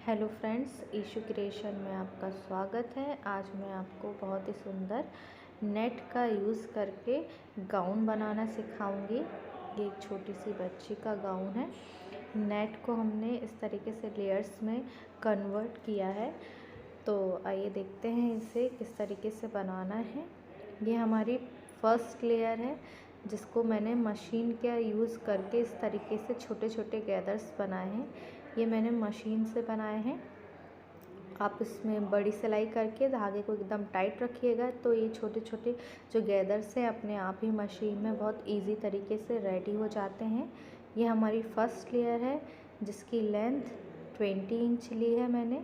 Hello friends, ईशू creation में आपका स्वागत है। आज मैं आपको बहुत ही सुंदर नेट का यूज़ करके गाउन बनाना सिखाऊंगी। ये एक छोटी सी बच्ची का गाउन है। नेट को हमने इस तरीके से लेयर्स में कन्वर्ट किया है। तो आइए देखते हैं इसे किस तरीके से बनाना है। ये हमारी फर्स्ट लेयर है जिसको मैंने मशीन का यूज़ करके इस तरीके से छोटे छोटे गैदर्स बनाए हैं। ये मैंने मशीन से बनाए हैं। आप इसमें बड़ी सिलाई करके धागे को एकदम टाइट रखिएगा तो ये छोटे छोटे जो गैदर्स हैं अपने आप ही मशीन में बहुत इजी तरीके से रेडी हो जाते हैं। ये हमारी फर्स्ट लेयर है जिसकी लेंथ 20 इंच ली है मैंने।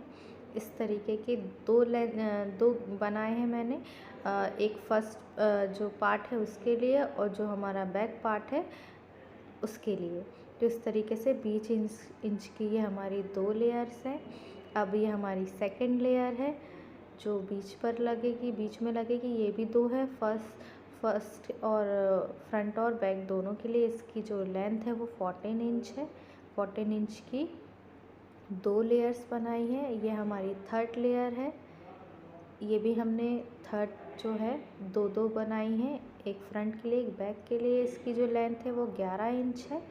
इस तरीके के दो बनाए हैं मैंने। एक फर्स्ट जो पार्ट है उसके लिए और जो हमारा बैक पार्ट है उसके लिए। तो इस तरीके से 20 इंच की ये हमारी दो लेयर्स हैं। अब ये हमारी सेकंड लेयर है जो बीच में लगेगी। ये भी दो है, फर्स्ट और फ्रंट और बैक दोनों के लिए। इसकी जो लेंथ है वो 14 इंच है। 14 इंच की दो लेयर्स बनाई है। ये हमारी थर्ड लेयर है। ये भी हमने थर्ड जो है दो दो बनाई हैं, एक फ्रंट के लिए एक बैक के लिए। इसकी जो लेंथ है वो 11 इंच है।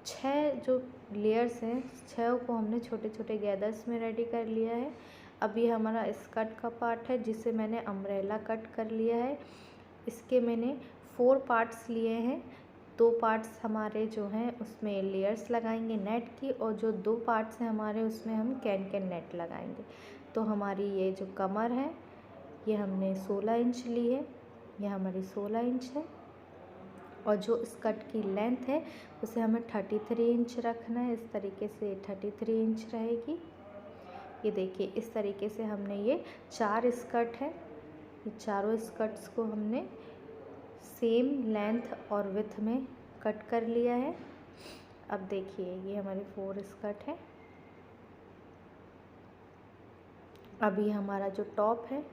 6 जो लेयर्स हैं 6 को हमने छोटे छोटे गैदर्स में रेडी कर लिया है। अब ये हमारा स्कर्ट का पार्ट है जिसे मैंने अम्ब्रेला कट कर लिया है। इसके मैंने 4 पार्ट्स लिए हैं। 2 पार्ट्स हमारे जो हैं उसमें लेयर्स लगाएंगे नेट की, और जो 2 पार्ट्स हैं हमारे उसमें हम कैन नेट लगाएंगे। तो हमारी ये जो कमर है ये हमने 16 इंच ली है। ये हमारी 16 इंच है। और जो स्कर्ट की लेंथ है उसे हमें 33 इंच रखना है। इस तरीके से 33 इंच रहेगी। ये देखिए इस तरीके से हमने ये 4 स्कर्ट है। ये चारों स्कर्ट्स को हमने सेम लेंथ और विड्थ में कट कर लिया है। अब देखिए ये हमारी 4 स्कर्ट है। अब ये हमारा जो टॉप है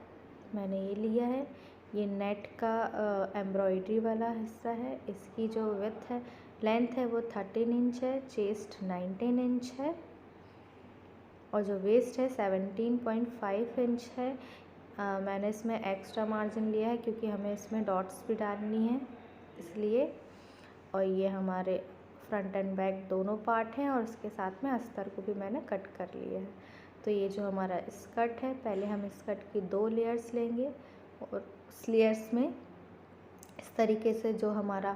मैंने ये लिया है। ये नेट का एम्ब्रॉयडरी वाला हिस्सा है। इसकी जो विड्थ है लेंथ है वो 13 इंच है। चेस्ट 19 इंच है और जो वेस्ट है 17.5 इंच है। मैंने इसमें एक्स्ट्रा मार्जिन लिया है क्योंकि हमें इसमें डॉट्स भी डालनी है इसलिए। और ये हमारे फ्रंट एंड बैक दोनों पार्ट हैं और उसके साथ में अस्तर को भी मैंने कट कर लिया है। तो ये जो हमारा स्कर्ट है, पहले हम स्कर्ट की 2 लेयर्स लेंगे और उस लेयर्स में इस तरीके से जो हमारा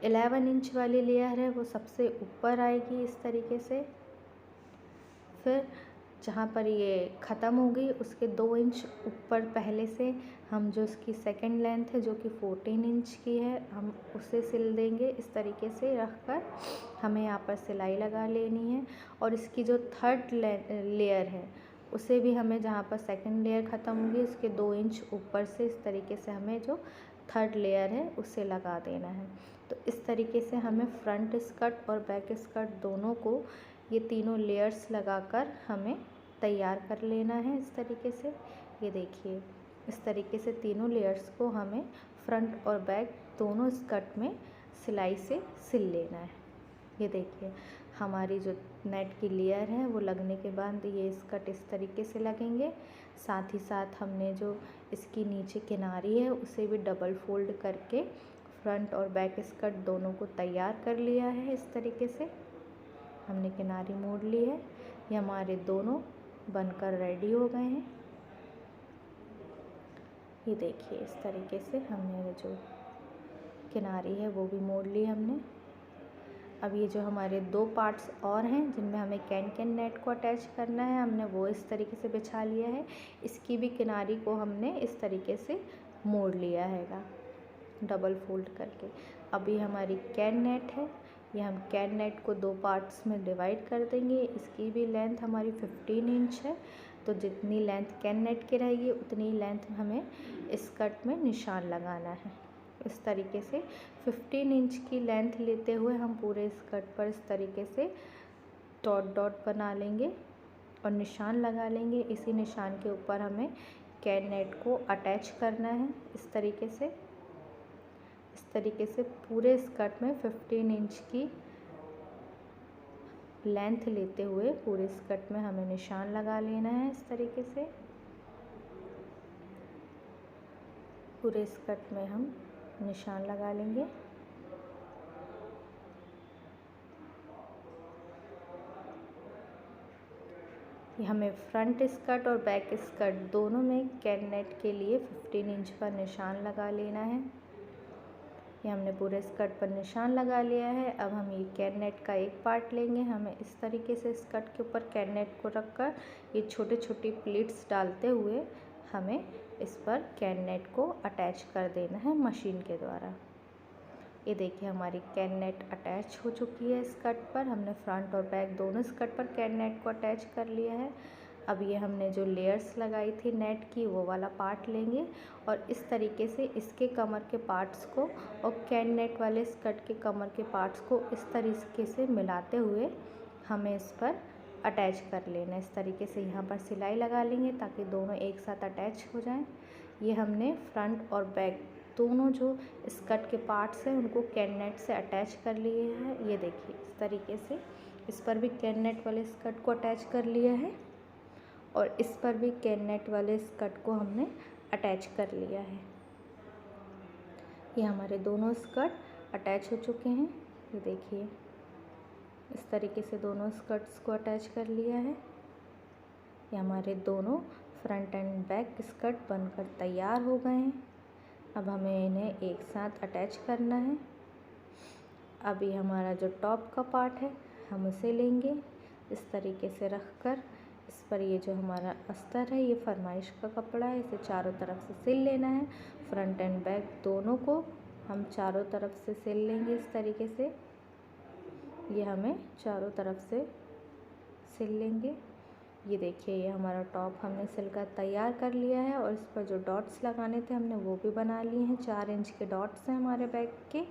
11 इंच वाली लेयर है वो सबसे ऊपर आएगी इस तरीके से। फिर जहाँ पर ये ख़त्म होगी उसके 2 इंच ऊपर पहले से हम जो इसकी सेकंड लेंथ है जो कि 14 इंच की है हम उसे सिल देंगे। इस तरीके से रख कर हमें यहाँ पर सिलाई लगा लेनी है। और इसकी जो थर्ड लेयर है उसे भी हमें जहाँ पर सेकंड लेयर ख़त्म होगी उसके 2 इंच ऊपर से इस तरीके से हमें जो थर्ड लेयर है उसे लगा देना है। तो इस तरीके से हमें फ्रंट स्कर्ट और बैक स्कर्ट दोनों को ये तीनों लेयर्स लगाकर हमें तैयार कर लेना है इस तरीके से। ये देखिए इस तरीके से तीनों लेयर्स को हमें फ्रंट और बैक दोनों स्कर्ट में सिलाई से सिल लेना है। ये देखिए हमारी जो नेट की लेयर है वो लगने के बाद ये स्कर्ट इस तरीके से लगेंगे। साथ ही साथ हमने जो इसकी नीचे किनारी है उसे भी डबल फोल्ड करके फ्रंट और बैक स्कर्ट दोनों को तैयार कर लिया है। इस तरीके से हमने किनारी मोड़ ली है। ये हमारे दोनों बनकर रेडी हो गए हैं। ये देखिए इस तरीके से हमने जो किनारी है वो भी मोड़ ली हमने। अब ये जो हमारे 2 पार्ट्स और हैं जिनमें हमें कैन नेट को अटैच करना है हमने वो इस तरीके से बिछा लिया है। इसकी भी किनारी को हमने इस तरीके से मोड़ लिया हैगा डबल फोल्ड करके। अब ये हमारी कैन नेट है। ये हम कैन नेट को 2 पार्ट्स में डिवाइड कर देंगे। इसकी भी लेंथ हमारी 15 इंच है। तो जितनी लेंथ कैन नेट की रहेगी उतनी लेंथ हमें स्कर्ट में निशान लगाना है। इस तरीके से 15 इंच की लेंथ लेते हुए हम पूरे स्कर्ट पर इस तरीके से डॉट डॉट बना लेंगे और निशान लगा लेंगे। इसी निशान के ऊपर हमें कैन नेट को अटैच करना है इस तरीके से। इस तरीके से पूरे स्कर्ट में 15 इंच की लेंथ लेते हुए पूरे स्कर्ट में हमें निशान लगा लेना है। इस तरीके से पूरे स्कर्ट में हम निशान लगा लेंगे। हमें फ्रंट स्कर्ट और बैक स्कर्ट दोनों में कैन नेट के लिए 15 इंच पर निशान लगा लेना है। ये हमने पूरे स्कर्ट पर निशान लगा लिया है। अब हम ये कैन नेट का एक पार्ट लेंगे। हमें इस तरीके से स्कर्ट के ऊपर कैन नेट को रखकर ये छोटे छोटे प्लीट्स डालते हुए हमें इस पर कैन नेट को अटैच कर देना है मशीन के द्वारा। ये देखिए हमारी कैन नेट अटैच हो चुकी है स्कर्ट पर। हमने फ्रंट और बैक दोनों स्कर्ट पर कैन नेट को अटैच कर लिया है। अब ये हमने जो लेयर्स लगाई थी नेट की वो वाला पार्ट लेंगे और इस तरीके से इसके कमर के पार्ट्स को और कैन नेट वाले स्कर्ट के कमर के पार्ट्स को इस तरीके से मिलाते हुए हमें इस पर अटैच कर लेना है। इस तरीके से यहाँ पर सिलाई लगा लेंगे ताकि दोनों एक साथ अटैच हो जाएं। ये हमने फ्रंट और बैक दोनों जो स्कर्ट के पार्ट्स हैं उनको कैन नेट से अटैच कर लिए हैं। ये देखिए इस तरीके से इस पर भी कैन नेट वाले स्कर्ट को अटैच कर लिया है और इस पर भी कैन नेट वाले स्कर्ट को हमने अटैच कर लिया है। ये हमारे दोनों स्कर्ट अटैच हो चुके हैं। ये देखिए इस तरीके से दोनों स्कर्ट्स को अटैच कर लिया है। ये हमारे दोनों फ्रंट एंड बैक स्कर्ट बनकर तैयार हो गए हैं। अब हमें इन्हें एक साथ अटैच करना है। अब ये हमारा जो टॉप का पार्ट है हम उसे लेंगे इस तरीके से रखकर इस पर ये जो हमारा अस्तर है ये फरमाइश का कपड़ा है, इसे चारों तरफ से सिल लेना है। फ्रंट एंड बैक दोनों को हम चारों तरफ से सिल लेंगे इस तरीके से। ये हमें चारों तरफ से सिल लेंगे। ये देखिए ये हमारा टॉप हमने सिलकर तैयार कर लिया है और इस पर जो डॉट्स लगाने थे हमने वो भी बना लिए हैं। 4 इंच के डॉट्स हैं हमारे बैक के।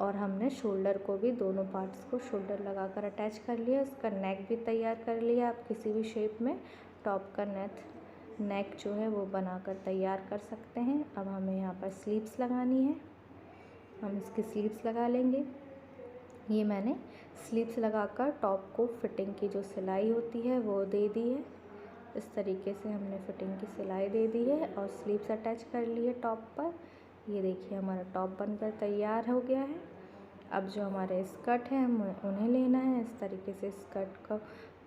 और हमने शोल्डर को भी दोनों पार्ट्स को शोल्डर लगाकर अटैच कर लिया। इसका नेक भी तैयार कर लिया। आप किसी भी शेप में टॉप का नेक जो है वो बनाकर तैयार कर सकते हैं। अब हमें यहाँ पर स्लीव्स लगानी है। हम इसकी स्लीव्स लगा लेंगे। ये मैंने स्लीव्स लगाकर टॉप को फिटिंग की जो सिलाई होती है वो दे दी है। इस तरीके से हमने फिटिंग की सिलाई दे दी है और स्लीव्स अटैच कर ली है टॉप पर। ये देखिए हमारा टॉप बनकर तैयार हो गया है। अब जो हमारे स्कर्ट हैं हम उन्हें लेना है। इस तरीके से स्कर्ट का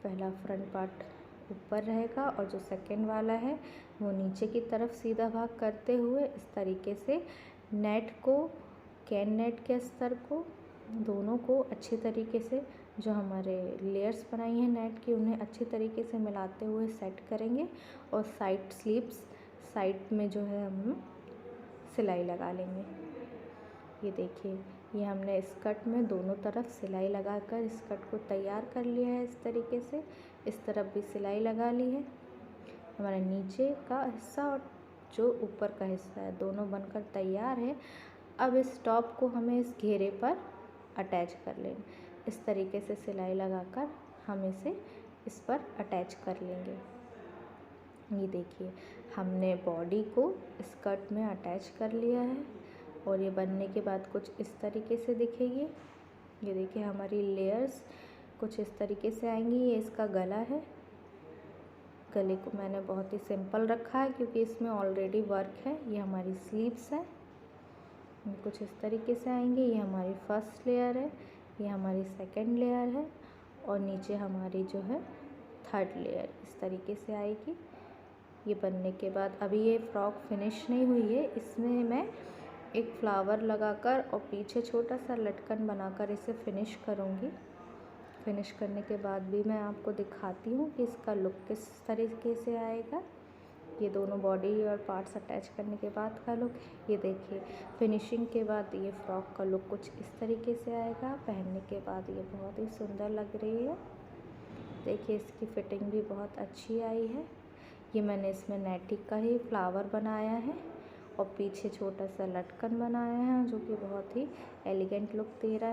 पहला फ्रंट पार्ट ऊपर रहेगा और जो सेकंड वाला है वो नीचे की तरफ सीधा भाग करते हुए इस तरीके से नेट को कैन नेट के अस्तर को दोनों को अच्छी तरीके से जो हमारे लेयर्स बनाई हैं नेट की उन्हें अच्छी तरीके से मिलाते हुए सेट करेंगे और साइड स्लीव्स साइड में जो है हम सिलाई लगा लेंगे। ये देखिए ये हमने स्कर्ट में दोनों तरफ सिलाई लगाकर स्कर्ट को तैयार कर लिया है। इस तरीके से इस तरफ भी सिलाई लगा ली है। हमारा नीचे का हिस्सा और जो ऊपर का हिस्सा है दोनों बनकर तैयार है। अब इस टॉप को हमें इस घेरे पर अटैच कर लेंगे। इस तरीके से सिलाई लगाकर हम इसे इस पर अटैच कर लेंगे। ये देखिए हमने बॉडी को स्कर्ट में अटैच कर लिया है और ये बनने के बाद कुछ इस तरीके से दिखेगी। ये देखिए हमारी लेयर्स कुछ इस तरीके से आएंगी। ये इसका गला है। गले को मैंने बहुत ही सिंपल रखा है क्योंकि इसमें ऑलरेडी वर्क है। ये हमारी स्लीव्स है, कुछ इस तरीके से आएंगे। ये हमारी फर्स्ट लेयर है, ये हमारी सेकंड लेयर है और नीचे हमारी जो है थर्ड लेयर इस तरीके से आएगी। ये बनने के बाद अभी ये फ्रॉक फिनिश नहीं हुई है। इसमें मैं एक फ्लावर लगाकर और पीछे छोटा सा लटकन बनाकर इसे फिनिश करूँगी। फिनिश करने के बाद भी मैं आपको दिखाती हूँ कि इसका लुक किस तरीके से आएगा। ये दोनों बॉडी और पार्ट्स अटैच करने के बाद का लुक। ये देखिए फिनिशिंग के बाद ये फ्रॉक का लुक कुछ इस तरीके से आएगा। पहनने के बाद ये बहुत ही सुंदर लग रही है। देखिए इसकी फिटिंग भी बहुत अच्छी आई है। ये मैंने इसमें नेटिक का ही फ्लावर बनाया है और पीछे छोटा सा लटकन बनाया है जो कि बहुत ही एलिगेंट लुक दे रहा है।